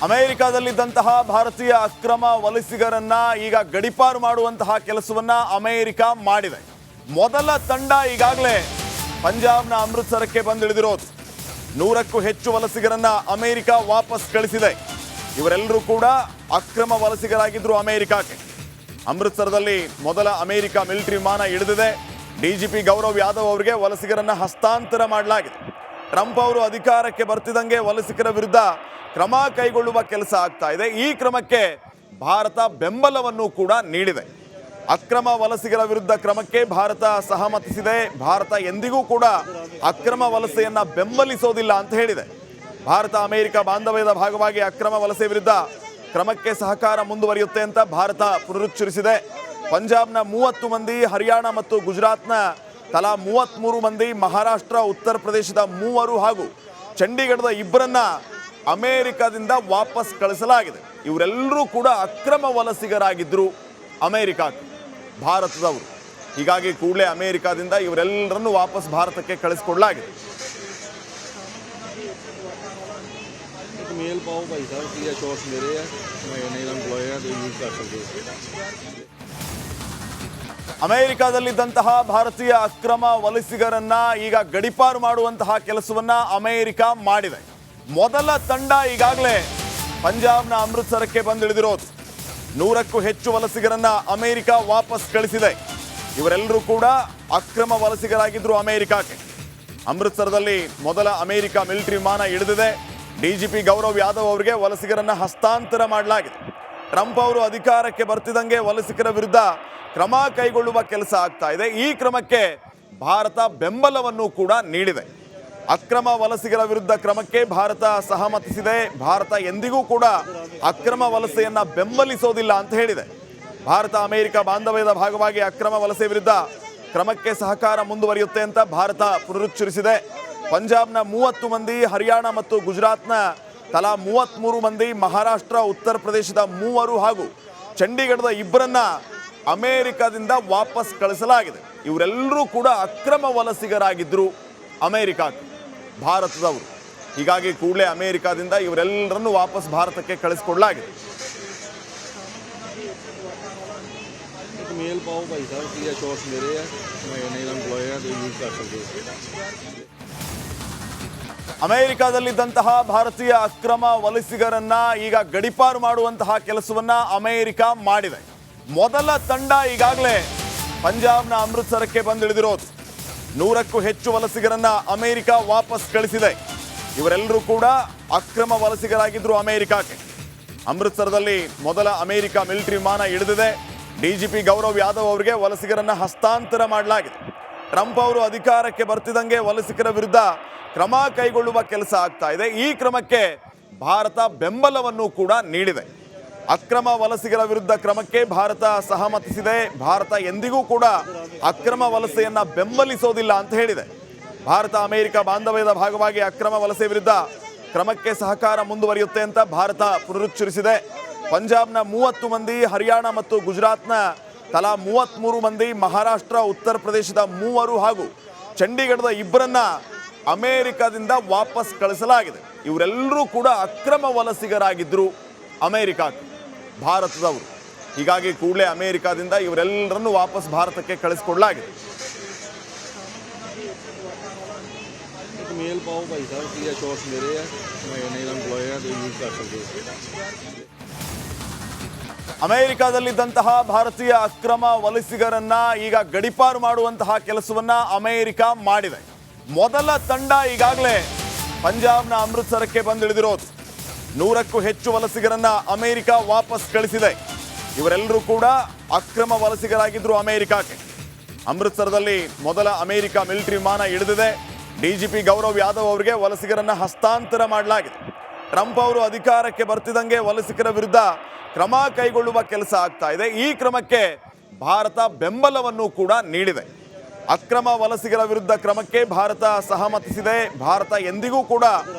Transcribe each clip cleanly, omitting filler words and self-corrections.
ಅಮೆರಿಕದಲ್ಲಿದ್ದಂತಹ ಭಾರತೀಯ ಅಕ್ರಮ ವಲಸಿಗರನ್ನ ಈಗ ಗಡೀಪಾರು ಮಾಡುವಂತಹ ಕೆಲಸವನ್ನ ಅಮೆರಿಕ ಮಾಡಿದೆ. ಮೊದಲ ತಂಡ ಈಗಾಗಲೇ ಪಂಜಾಬ್ನ ಅಮೃತಸರಕ್ಕೆ ಬಂದಿಳಿದಿರೋದು. 100ಕ್ಕೂ ಹೆಚ್ಚು ವಲಸಿಗರನ್ನ ಅಮೆರಿಕ ವಾಪಸ್ ಕಳಿಸಿದೆ. ಇವರೆಲ್ಲರೂ ಕೂಡ ಅಕ್ರಮ ವಲಸಿಗರಾಗಿದ್ರು ಅಮೆರಿಕಕ್ಕೆ. ಅಮೃತಸರದಲ್ಲಿ ಮೊದಲ ಅಮೆರಿಕ ಮಿಲಿಟರಿ ವಿಮಾನ ಇಳಿದಿದೆ. ಡಿಜಿಪಿ ಗೌರವ್ ಯಾದವ್ ಅವರಿಗೆ ವಲಸಿಗರನ್ನ ಹಸ್ತಾಂತರ ಮಾಡಲಾಗಿದೆ. ಟ್ರಂಪ್ ಅವರು ಅಧಿಕಾರಕ್ಕೆ ಬರ್ತಿದ್ದಂಗೆ ವಲಸಿಗರ ವಿರುದ್ಧ ಕ್ರಮ ಕೈಗೊಳ್ಳುವ ಕೆಲಸ ಆಗ್ತಾ ಇದೆ. ಈ ಕ್ರಮಕ್ಕೆ ಭಾರತ ಬೆಂಬಲವನ್ನು ಕೂಡ ನೀಡಿದೆ. ಅಕ್ರಮ ವಲಸಿಗರ ವಿರುದ್ಧ ಕ್ರಮಕ್ಕೆ ಭಾರತ ಸಹಮತಿಸಿದೆ. ಭಾರತ ಎಂದಿಗೂ ಕೂಡ ಅಕ್ರಮ ವಲಸೆಯನ್ನ ಬೆಂಬಲಿಸೋದಿಲ್ಲ ಅಂತ ಹೇಳಿದೆ. ಭಾರತ ಅಮೆರಿಕ ಬಾಂಧವ್ಯದ ಭಾಗವಾಗಿ ಅಕ್ರಮ ವಲಸೆ ವಿರುದ್ಧ ಕ್ರಮಕ್ಕೆ ಸಹಕಾರ ಮುಂದುವರಿಯುತ್ತೆ ಅಂತ ಭಾರತ ಪುನರುಚ್ಚರಿಸಿದೆ. ಪಂಜಾಬ್ನ 30 ಮಂದಿ, ಹರಿಯಾಣ ಮತ್ತು ಗುಜರಾತ್ನ ತಲಾ 33 ಮಂದಿ, ಮಹಾರಾಷ್ಟ್ರ, ಉತ್ತರ ಪ್ರದೇಶದ 3 ಹಾಗೂ ಚಂಡೀಗಢದ 2ರನ್ನ ಅಮೆರಿಕದಿಂದ ವಾಪಸ್ ಕಳಿಸಲಾಗಿದೆ. ಇವರೆಲ್ಲರೂ ಕೂಡ ಅಕ್ರಮ ವಲಸಿಗರಾಗಿದ್ದರು ಅಮೆರಿಕಕ್ಕೆ, ಭಾರತದವರು. ಹೀಗಾಗಿ ಕೂಡಲೇ ಅಮೆರಿಕದಿಂದ ಇವರೆಲ್ಲರನ್ನು ವಾಪಸ್ ಭಾರತಕ್ಕೆ ಕಳಿಸಿಕೊಡಲಾಗಿದೆ. मेल पाओ भाई साहब की शॉर्ट्स मेरे हैं, मैं नहीं एम्प्लॉय है तो यूज कर सकते हो. ಅಮೆರಿಕದಲ್ಲಿದ್ದಂತಹ ಭಾರತೀಯ ಅಕ್ರಮ ವಲಸಿಗರನ್ನ ಈಗ ಗಡೀಪಾರು ಮಾಡುವಂತಹ ಕೆಲಸವನ್ನ ಅಮೆರಿಕ ಮಾಡಿದೆ. ಮೊದಲ ತಂಡ ಈಗಾಗಲೇ ಪಂಜಾಬ್ನ ಅಮೃತಸರಕ್ಕೆ ಬಂದಿಳಿದಿರೋದು. 100ಕ್ಕೂ ಹೆಚ್ಚು ವಲಸಿಗರನ್ನ ಅಮೆರಿಕ ವಾಪಸ್ ಕಳಿಸಿದೆ. ಇವರೆಲ್ಲರೂ ಕೂಡ ಅಕ್ರಮ ವಲಸಿಗರಾಗಿದ್ರು ಅಮೆರಿಕಕ್ಕೆ. ಅಮೃತಸರದಲ್ಲಿ ಮೊದಲ ಅಮೆರಿಕ ಮಿಲಿಟರಿ ವಿಮಾನ ಇಳಿದಿದೆ. ಡಿಜಿಪಿ ಗೌರವ್ ಯಾದವ್ ಅವರಿಗೆ ವಲಸಿಗರನ್ನ ಹಸ್ತಾಂತರ ಮಾಡಲಾಗಿದೆ. ಟ್ರಂಪ್ ಅವರು ಅಧಿಕಾರಕ್ಕೆ ಬರ್ತಿದ್ದಂಗೆ ವಲಸಿಗರ ವಿರುದ್ಧ ಕ್ರಮ ಕೈಗೊಳ್ಳುವ ಕೆಲಸ ಆಗ್ತಾ ಇದೆ. ಈ ಕ್ರಮಕ್ಕೆ ಭಾರತ ಬೆಂಬಲವನ್ನು ಕೂಡ ನೀಡಿದೆ. ಅಕ್ರಮ ವಲಸಿಗರ ವಿರುದ್ಧ ಕ್ರಮಕ್ಕೆ ಭಾರತ ಸಹಮತಿಸಿದೆ. ಭಾರತ ಎಂದಿಗೂ ಕೂಡ ಅಕ್ರಮ ವಲಸೆಯನ್ನ ಬೆಂಬಲಿಸೋದಿಲ್ಲ ಅಂತ ಹೇಳಿದೆ. ಭಾರತ ಅಮೆರಿಕ ಬಾಂಧವ್ಯದ ಭಾಗವಾಗಿ ಅಕ್ರಮ ವಲಸೆ ವಿರುದ್ಧ ಕ್ರಮಕ್ಕೆ ಸಹಕಾರ ಮುಂದುವರಿಯುತ್ತೆ ಅಂತ ಭಾರತ ಪುನರುಚ್ಚರಿಸಿದೆ. ಪಂಜಾಬ್ನ 30 ಮಂದಿ, ಹರಿಯಾಣ ಮತ್ತು ಗುಜರಾತ್ನ ತಲಾ 33 ಮಂದಿ, ಮಹಾರಾಷ್ಟ್ರ, ಉತ್ತರ ಪ್ರದೇಶದ 3 ಹಾಗೂ ಚಂಡೀಗಢದ 2ರನ್ನ ಅಮೆರಿಕದಿಂದ ವಾಪಸ್ ಕಳಿಸಲಾಗಿದೆ. ಇವರೆಲ್ಲರೂ ಕೂಡ ಅಕ್ರಮ ವಲಸಿಗರಾಗಿದ್ದರು ಅಮೆರಿಕಕ್ಕೆ, ಭಾರತದವರು. ಹೀಗಾಗಿ ಕೂಡಲೇ ಅಮೆರಿಕದಿಂದ ಇವರೆಲ್ಲರನ್ನು ವಾಪಸ್ ಭಾರತಕ್ಕೆ ಕಳಿಸಿಕೊಡಲಾಗಿದೆ. मेल पाओ भाई साहब की शॉर्ट्स मेरे हैं, मैं नहीं एम्प्लॉय है तो यूज कर सकते हो. ಅಮೆರಿಕದಲ್ಲಿದ್ದಂತಹ ಭಾರತೀಯ ಅಕ್ರಮ ವಲಸಿಗರನ್ನ ಈಗ ಗಡೀಪಾರು ಮಾಡುವಂತಹ ಕೆಲಸವನ್ನ ಅಮೆರಿಕ ಮಾಡಿದೆ. ಮೊದಲ ತಂಡ ಈಗಾಗಲೇ ಪಂಜಾಬ್ನ ಅಮೃತಸರಕ್ಕೆ ಬಂದಿಳಿದಿರೋದು. 100ಕ್ಕೂ ಹೆಚ್ಚು ವಲಸಿಗರನ್ನ ಅಮೆರಿಕ ವಾಪಸ್ ಕಳಿಸಿದೆ. ಇವರೆಲ್ಲರೂ ಕೂಡ ಅಕ್ರಮ ವಲಸಿಗರಾಗಿದ್ರು ಅಮೆರಿಕಕ್ಕೆ. ಅಮೃತಸರದಲ್ಲಿ ಮೊದಲ ಅಮೆರಿಕ ಮಿಲಿಟರಿ ವಿಮಾನ ಇಳಿದಿದೆ. ಡಿಜಿಪಿ ಗೌರವ್ ಯಾದವ್ ಅವರಿಗೆ ವಲಸಿಗರನ್ನ ಹಸ್ತಾಂತರ ಮಾಡಲಾಗಿದೆ. ಟ್ರಂಪ್ ಅವರು ಅಧಿಕಾರಕ್ಕೆ ಬರ್ತಿದ್ದಂಗೆ ವಲಸಿಗರ ವಿರುದ್ಧ ಕ್ರಮ ಕೈಗೊಳ್ಳುವ ಕೆಲಸ ಆಗ್ತಾ ಇದೆ. ಈ ಕ್ರಮಕ್ಕೆ ಭಾರತ ಬೆಂಬಲವನ್ನು ಕೂಡ ನೀಡಿದೆ. ಅಕ್ರಮ ವಲಸಿಗರ ವಿರುದ್ಧ ಕ್ರಮಕ್ಕೆ ಭಾರತ ಸಹಮತಿಸಿದೆ. ಭಾರತ ಎಂದಿಗೂ ಕೂಡ ಅಕ್ರಮ ವಲಸೆಯನ್ನ ಬೆಂಬಲಿಸೋದಿಲ್ಲ ಅಂತ ಹೇಳಿದೆ. ಭಾರತ ಅಮೆರಿಕ ಬಾಂಧವ್ಯದ ಭಾಗವಾಗಿ ಅಕ್ರಮ ವಲಸೆ ವಿರುದ್ಧ ಕ್ರಮಕ್ಕೆ ಸಹಕಾರ ಮುಂದುವರಿಯುತ್ತೆ ಅಂತ ಭಾರತ ಪುನರುಚ್ಚರಿಸಿದೆ. ಪಂಜಾಬ್ನ 30 ಮಂದಿ, ಹರಿಯಾಣ ಮತ್ತು ಗುಜರಾತ್ನ ತಲಾ 33 ಮಂದಿ, ಮಹಾರಾಷ್ಟ್ರ, ಉತ್ತರ ಪ್ರದೇಶದ 3 ಹಾಗೂ ಚಂಡೀಗಢದ 2ರನ್ನ ಅಮೆರಿಕದಿಂದ ವಾಪಸ್ ಕಳಿಸಲಾಗಿದೆ. ಇವರೆಲ್ಲರೂ ಕೂಡ ಅಕ್ರಮ ವಲಸಿಗರಾಗಿದ್ದರು ಅಮೆರಿಕಕ್ಕೆ, ಭಾರತದವರು. ಹೀಗಾಗಿ ಕೂಡಲೇ ಅಮೆರಿಕದಿಂದ ಇವರೆಲ್ಲರನ್ನು ವಾಪಸ್ ಭಾರತಕ್ಕೆ ಕಳಿಸಿಕೊಡಲಾಗಿದೆ. मेल पाओ भाई साहब की शॉर्ट्स मेरे हैं, मैं नहीं एम्प्लॉय है तो यूज कर सकते हो. ಅಮೆರಿಕದಲ್ಲಿದ್ದಂತಹ ಭಾರತೀಯ ಅಕ್ರಮ ವಲಸಿಗರನ್ನ ಈಗ ಗಡೀಪಾರು ಮಾಡುವಂತಹ ಕೆಲಸವನ್ನ ಅಮೆರಿಕ ಮಾಡಿದೆ. ಮೊದಲ ತಂಡ ಈಗಾಗಲೇ ಪಂಜಾಬ್ನ ಅಮೃತಸರಕ್ಕೆ ಬಂದಿಳಿದಿರೋದು. 100ಕ್ಕೂ ಹೆಚ್ಚು ವಲಸಿಗರನ್ನ ಅಮೆರಿಕ ವಾಪಸ್ ಕಳಿಸಿದೆ. ಇವರೆಲ್ಲರೂ ಕೂಡ ಅಕ್ರಮ ವಲಸಿಗರಾಗಿದ್ರು ಅಮೆರಿಕಕ್ಕೆ. ಅಮೃತಸರದಲ್ಲಿ ಮೊದಲ ಅಮೆರಿಕ ಮಿಲಿಟರಿ ವಿಮಾನ ಇಳಿದಿದೆ. ಡಿಜಿಪಿ ಗೌರವ್ ಯಾದವ್ ಅವರಿಗೆ ವಲಸಿಗರನ್ನ ಹಸ್ತಾಂತರ ಮಾಡಲಾಗಿದೆ. ಟ್ರಂಪ್ ಅವರು ಅಧಿಕಾರಕ್ಕೆ ಬರ್ತಿದ್ದಂಗೆ ವಲಸಿಗರ ವಿರುದ್ಧ ಕ್ರಮ ಕೈಗೊಳ್ಳುವ ಕೆಲಸ ಆಗ್ತಾ ಇದೆ. ಈ ಕ್ರಮಕ್ಕೆ ಭಾರತ ಬೆಂಬಲವನ್ನು ಕೂಡ ನೀಡಿದೆ. ಅಕ್ರಮ ವಲಸಿಗರ ವಿರುದ್ಧ ಕ್ರಮಕ್ಕೆ ಭಾರತ ಸಹಮತಿಸಿದೆ. ಭಾರತ ಎಂದಿಗೂ ಕೂಡ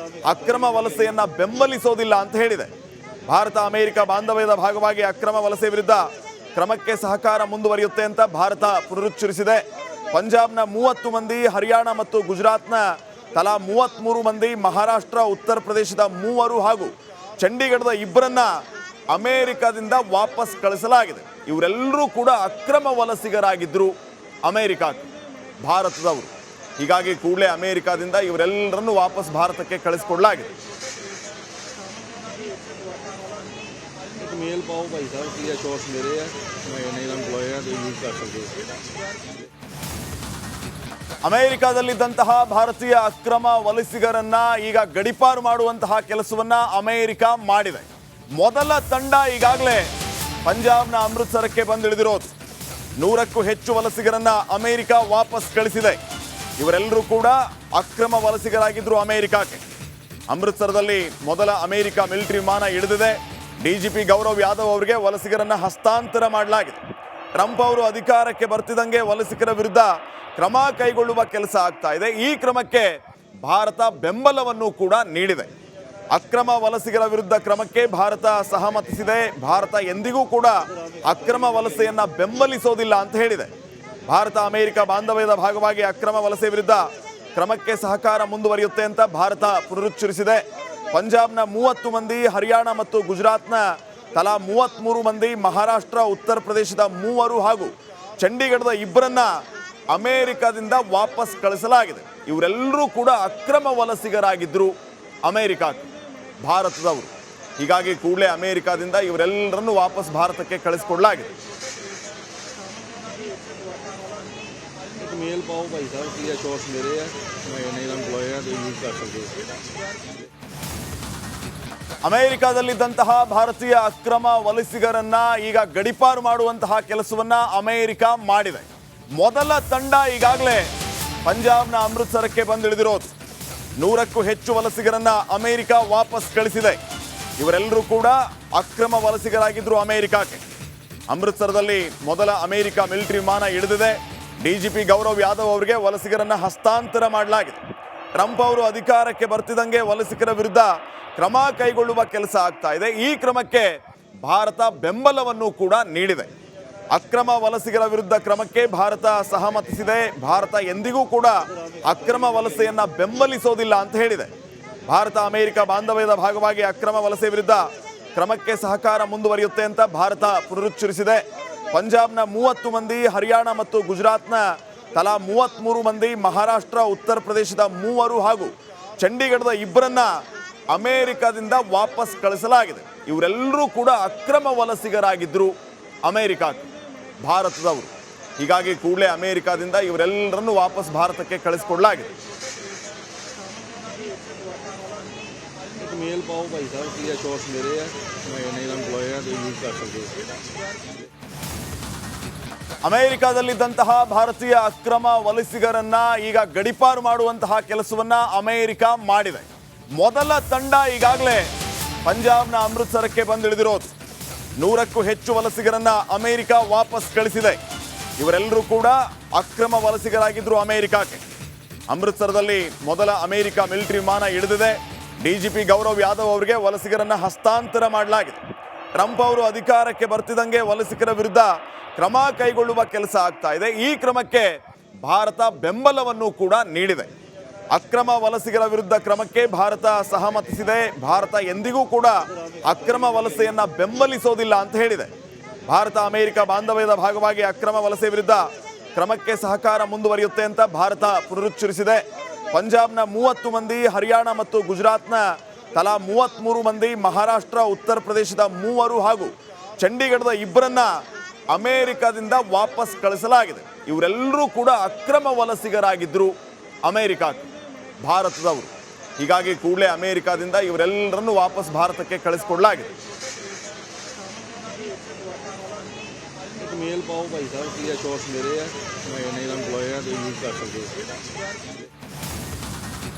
ಅಕ್ರಮ ವಲಸೆಯನ್ನ ಬೆಂಬಲಿಸೋದಿಲ್ಲ ಅಂತ ಹೇಳಿದೆ. ಭಾರತ ಅಮೆರಿಕ ಬಾಂಧವ್ಯದ ಭಾಗವಾಗಿ ಅಕ್ರಮ ವಲಸೆ ವಿರುದ್ಧ ಕ್ರಮಕ್ಕೆ ಸಹಕಾರ ಮುಂದುವರಿಯುತ್ತೆ ಅಂತ ಭಾರತ ಪುನರುಚ್ಚರಿಸಿದೆ. ಪಂಜಾಬ್ನ 30 ಮಂದಿ, ಹರಿಯಾಣ ಮತ್ತು ಗುಜರಾತ್ನ ತಲಾ 33 ಮಂದಿ, ಮಹಾರಾಷ್ಟ್ರ, ಉತ್ತರ ಪ್ರದೇಶದ 3 ಹಾಗೂ ಚಂಡೀಗಢದ ಇಬ್ಬರನ್ನ ಅಮೆರಿಕದಿಂದ ವಾಪಸ್ ಕಳಿಸಲಾಗಿದೆ. ಇವರೆಲ್ಲರೂ ಕೂಡ ಅಕ್ರಮ ವಲಸಿಗರಾಗಿದ್ದರು ಅಮೆರಿಕಕ್ಕೆ, ಭಾರತದವರು. ಹೀಗಾಗಿ ಕೂಡಲೇ ಅಮೆರಿಕದಿಂದ ಇವರೆಲ್ಲರನ್ನು ವಾಪಸ್ ಭಾರತಕ್ಕೆ ಕಳಿಸಿಕೊಡಲಾಗಿದೆ. मेल पाओ भाई साहब की शॉर्ट्स मेरे हैं, मैं नए एम्प्लॉय हैं तो यूज़ कर सकते हो. ಅಮೆರಿಕದಲ್ಲಿದ್ದಂತಹ ಭಾರತೀಯ ಅಕ್ರಮ ವಲಸಿಗರನ್ನ ಈಗ ಗಡಿಪಾರು ಮಾಡುವಂತಹ ಕೆಲಸವನ್ನ ಅಮೆರಿಕ ಮಾಡಿದೆ. ಮೊದಲ ತಂಡ ಈಗಾಗಲೇ ಪಂಜಾಬ್ನ ಅಮೃತಸರಕ್ಕೆ ಬಂದಿಳಿದಿರೋದು. 100ಕ್ಕೂ ಹೆಚ್ಚು ವಲಸಿಗರನ್ನ ಅಮೆರಿಕ ವಾಪಸ್ ಕಳಿಸಿದೆ. ಇವರೆಲ್ಲರೂ ಕೂಡ ಅಕ್ರಮ ವಲಸಿಗರಾಗಿದ್ರು ಅಮೆರಿಕಕ್ಕೆ. ಅಮೃತಸರದಲ್ಲಿ ಮೊದಲ ಅಮೆರಿಕ ಮಿಲಿಟರಿ ವಿಮಾನ ಇಳಿದಿದೆ. ಡಿಜಿಪಿ ಗೌರವ್ ಯಾದವ್ ಅವರಿಗೆ ವಲಸಿಗರನ್ನ ಹಸ್ತಾಂತರ ಮಾಡಲಾಗಿದೆ. ಟ್ರಂಪ್ ಅವರು ಅಧಿಕಾರಕ್ಕೆ ಬರ್ತಿದ್ದಂಗೆ ವಲಸಿಗರ ವಿರುದ್ಧ ಕ್ರಮ ಕೈಗೊಳ್ಳುವ ಕೆಲಸ ಆಗ್ತಾ ಇದೆ. ಈ ಕ್ರಮಕ್ಕೆ ಭಾರತ ಬೆಂಬಲವನ್ನು ಕೂಡ ನೀಡಿದೆ. ಅಕ್ರಮ ವಲಸಿಗರ ವಿರುದ್ಧ ಕ್ರಮಕ್ಕೆ ಭಾರತ ಸಹಮತಿಸಿದೆ. ಭಾರತ ಎಂದಿಗೂ ಕೂಡ ಅಕ್ರಮ ವಲಸೆಯನ್ನ ಬೆಂಬಲಿಸೋದಿಲ್ಲ ಅಂತ ಹೇಳಿದೆ. ಭಾರತ ಅಮೆರಿಕ ಬಾಂಧವ್ಯದ ಭಾಗವಾಗಿ ಅಕ್ರಮ ವಲಸೆ ವಿರುದ್ಧ ಕ್ರಮಕ್ಕೆ ಸಹಕಾರ ಮುಂದುವರಿಯುತ್ತೆ ಅಂತ ಭಾರತ ಪುನರುಚ್ಚರಿಸಿದೆ. ಪಂಜಾಬ್ನ 30 ಮಂದಿ, ಹರಿಯಾಣ ಮತ್ತು ಗುಜರಾತ್ನ ತಲಾ 33 ಮಂದಿ, ಮಹಾರಾಷ್ಟ್ರ, ಉತ್ತರ ಪ್ರದೇಶದ 3 ಹಾಗೂ ಚಂಡೀಗಢದ ಇಬ್ಬರನ್ನ ಅಮೆರಿಕದಿಂದ ವಾಪಸ್ ಕಳಿಸಲಾಗಿದೆ. ಇವರೆಲ್ಲರೂ ಕೂಡ ಅಕ್ರಮ ವಲಸಿಗರಾಗಿದ್ದರು ಅಮೆರಿಕಕ್ಕೆ, ಭಾರತದವರು. ಹೀಗಾಗಿ ಕೂಡಲೇ ಅಮೆರಿಕದಿಂದ ಇವರೆಲ್ಲರನ್ನು ವಾಪಸ್ ಭಾರತಕ್ಕೆ ಕಳಿಸಿಕೊಡಲಾಗಿದೆ. मेल पाओ भाई साहब की शॉर्ट्स मेरे हैं, मैं नए एम्प्लॉय हैं तो यूज़ कर सकते हो. ಅಮೆರಿಕದಲ್ಲಿದ್ದಂತಹ ಭಾರತೀಯ ಅಕ್ರಮ ವಲಸಿಗರನ್ನ ಈಗ ಗಡಿಪಾರು ಮಾಡುವಂತಹ ಕೆಲಸವನ್ನ ಅಮೆರಿಕ ಮಾಡಿದೆ. ಮೊದಲ ತಂಡ ಈಗಾಗಲೇ ಪಂಜಾಬ್ನ ಅಮೃತಸರಕ್ಕೆ ಬಂದಿಳಿದಿರೋದು. 100ಕ್ಕೂ ಹೆಚ್ಚು ವಲಸಿಗರನ್ನ ಅಮೆರಿಕ ವಾಪಸ್ ಕಳಿಸಿದೆ. ಇವರೆಲ್ಲರೂ ಕೂಡ ಅಕ್ರಮ ವಲಸಿಗರಾಗಿದ್ರು ಅಮೆರಿಕಕ್ಕೆ. ಅಮೃತಸರದಲ್ಲಿ ಮೊದಲ ಅಮೆರಿಕ ಮಿಲಿಟರಿ ವಿಮಾನ ಇಳಿದಿದೆ. ಡಿಜಿಪಿ ಗೌರವ್ ಯಾದವ್ ಅವರಿಗೆ ವಲಸಿಗರನ್ನ ಹಸ್ತಾಂತರ ಮಾಡಲಾಗಿದೆ. ಟ್ರಂಪ್ ಅವರು ಅಧಿಕಾರಕ್ಕೆ ಬರ್ತಿದ್ದಂಗೆ ವಲಸಿಗರ ವಿರುದ್ಧ ಕ್ರಮ ಕೈಗೊಳ್ಳುವ ಕೆಲಸ ಆಗ್ತಾ ಇದೆ. ಈ ಕ್ರಮಕ್ಕೆ ಭಾರತ ಬೆಂಬಲವನ್ನು ಕೂಡ ನೀಡಿದೆ. ಅಕ್ರಮ ವಲಸಿಗರ ವಿರುದ್ಧ ಕ್ರಮಕ್ಕೆ ಭಾರತ ಸಹಮತಿಸಿದೆ. ಭಾರತ ಎಂದಿಗೂ ಕೂಡ ಅಕ್ರಮ ವಲಸೆಯನ್ನ ಬೆಂಬಲಿಸೋದಿಲ್ಲ ಅಂತ ಹೇಳಿದೆ. ಭಾರತ ಅಮೆರಿಕ ಬಾಂಧವ್ಯದ ಭಾಗವಾಗಿ ಅಕ್ರಮ ವಲಸೆ ವಿರುದ್ಧ ಕ್ರಮಕ್ಕೆ ಸಹಕಾರ ಮುಂದುವರಿಯುತ್ತೆ ಅಂತ ಭಾರತ ಪುನರುಚ್ಚರಿಸಿದೆ. ಪಂಜಾಬ್ನ 30 ಮಂದಿ, ಹರಿಯಾಣ ಮತ್ತು ಗುಜರಾತ್ನ ತಲಾ 33 ಮಂದಿ, ಮಹಾರಾಷ್ಟ್ರ, ಉತ್ತರ ಪ್ರದೇಶದ 3 ಹಾಗೂ ಚಂಡೀಗಢದ ಇಬ್ಬರನ್ನ ಅಮೆರಿಕದಿಂದ ವಾಪಸ್ ಕಳಿಸಲಾಗಿದೆ. ಇವರೆಲ್ಲರೂ ಕೂಡ ಅಕ್ರಮ ವಲಸಿಗರಾಗಿದ್ದರು ಅಮೆರಿಕಕ್ಕೆ, ಭಾರತದವರು. ಹೀಗಾಗಿ ಕೂಡಲೇ ಅಮೆರಿಕದಿಂದ ಇವರೆಲ್ಲರನ್ನು ವಾಪಸ್ ಭಾರತಕ್ಕೆ ಕಳಿಸಿಕೊಡಲಾಗಿದೆ. मेल पाओ भाई साहब की शॉर्ट्स मेरे हैं, मैं नए एम्प्लॉय हैं तो यूज़ कर सकते हो. ಅಮೆರಿಕದಲ್ಲಿದ್ದಂತಹ ಭಾರತೀಯ ಅಕ್ರಮ ವಲಸಿಗರನ್ನ ಈಗ ಗಡಿಪಾರು ಮಾಡುವಂತಹ ಕೆಲಸವನ್ನ ಅಮೆರಿಕ ಮಾಡಿದೆ. ಮೊದಲ ತಂಡ ಈಗಾಗಲೇ ಪಂಜಾಬ್ನ ಅಮೃತಸರಕ್ಕೆ ಬಂದಿಳಿದಿರೋದು. 100ಕ್ಕೂ ಹೆಚ್ಚು ವಲಸಿಗರನ್ನ ಅಮೆರಿಕ ವಾಪಸ್ ಕಳಿಸಿದೆ. ಇವರೆಲ್ಲರೂ ಕೂಡ ಅಕ್ರಮ ವಲಸಿಗರಾಗಿದ್ರು ಅಮೆರಿಕಕ್ಕೆ. ಅಮೃತಸರದಲ್ಲಿ ಮೊದಲ ಅಮೆರಿಕ ಮಿಲಿಟರಿ ವಿಮಾನ ಇಳಿದಿದೆ. ಡಿಜಿಪಿ ಗೌರವ್ ಯಾದವ್ ಅವರಿಗೆ ವಲಸಿಗರನ್ನ ಹಸ್ತಾಂತರ ಮಾಡಲಾಗಿದೆ. ಟ್ರಂಪ್ ಅವರು ಅಧಿಕಾರಕ್ಕೆ ಬರ್ತಿದ್ದಂಗೆ ವಲಸಿಗರ ವಿರುದ್ಧ ಕ್ರಮ ಕೈಗೊಳ್ಳುವ ಕೆಲಸ ಆಗ್ತಾ ಇದೆ. ಈ ಕ್ರಮಕ್ಕೆ ಭಾರತ ಬೆಂಬಲವನ್ನು ಕೂಡ ನೀಡಿದೆ. ಅಕ್ರಮ ವಲಸಿಗರ ವಿರುದ್ಧ ಕ್ರಮಕ್ಕೆ ಭಾರತ ಸಹಮತಿಸಿದೆ. ಭಾರತ ಎಂದಿಗೂ ಕೂಡ ಅಕ್ರಮ ವಲಸೆಯನ್ನ ಬೆಂಬಲಿಸೋದಿಲ್ಲ ಅಂತ ಹೇಳಿದೆ. ಭಾರತ ಅಮೆರಿಕ ಬಾಂಧವ್ಯದ ಭಾಗವಾಗಿ ಅಕ್ರಮ ವಲಸೆ ವಿರುದ್ಧ ಕ್ರಮಕ್ಕೆ ಸಹಕಾರ ಮುಂದುವರಿಯುತ್ತೆ ಅಂತ ಭಾರತ ಪುನರುಚ್ಚರಿಸಿದೆ. ಪಂಜಾಬ್ನ 30 ಮಂದಿ, ಹರಿಯಾಣ ಮತ್ತು ಗುಜರಾತ್ನ ತಲಾ 33 ಮಂದಿ, ಮಹಾರಾಷ್ಟ್ರ, ಉತ್ತರ ಪ್ರದೇಶದ 3 ಹಾಗೂ ಚಂಡೀಗಢದ ಇಬ್ಬರನ್ನ ಅಮೆರಿಕದಿಂದ ವಾಪಸ್ ಕಳಿಸಲಾಗಿದೆ. ಇವರೆಲ್ಲರೂ ಕೂಡ ಅಕ್ರಮ ವಲಸಿಗರಾಗಿದ್ದರು ಅಮೆರಿಕಕ್ಕೆ, ಭಾರತದವರು. ಹೀಗಾಗಿ ಕೂಡಲೇ ಅಮೆರಿಕದಿಂದ ಇವರೆಲ್ಲರನ್ನು ವಾಪಸ್ ಭಾರತಕ್ಕೆ ಕಳಿಸಿಕೊಡಲಾಗಿದೆ. मेल पाओ भाई साहब की शॉर्ट्स मेरे हैं, मैं नए एम्प्लॉय हैं तो यूज़ कर सकते हो.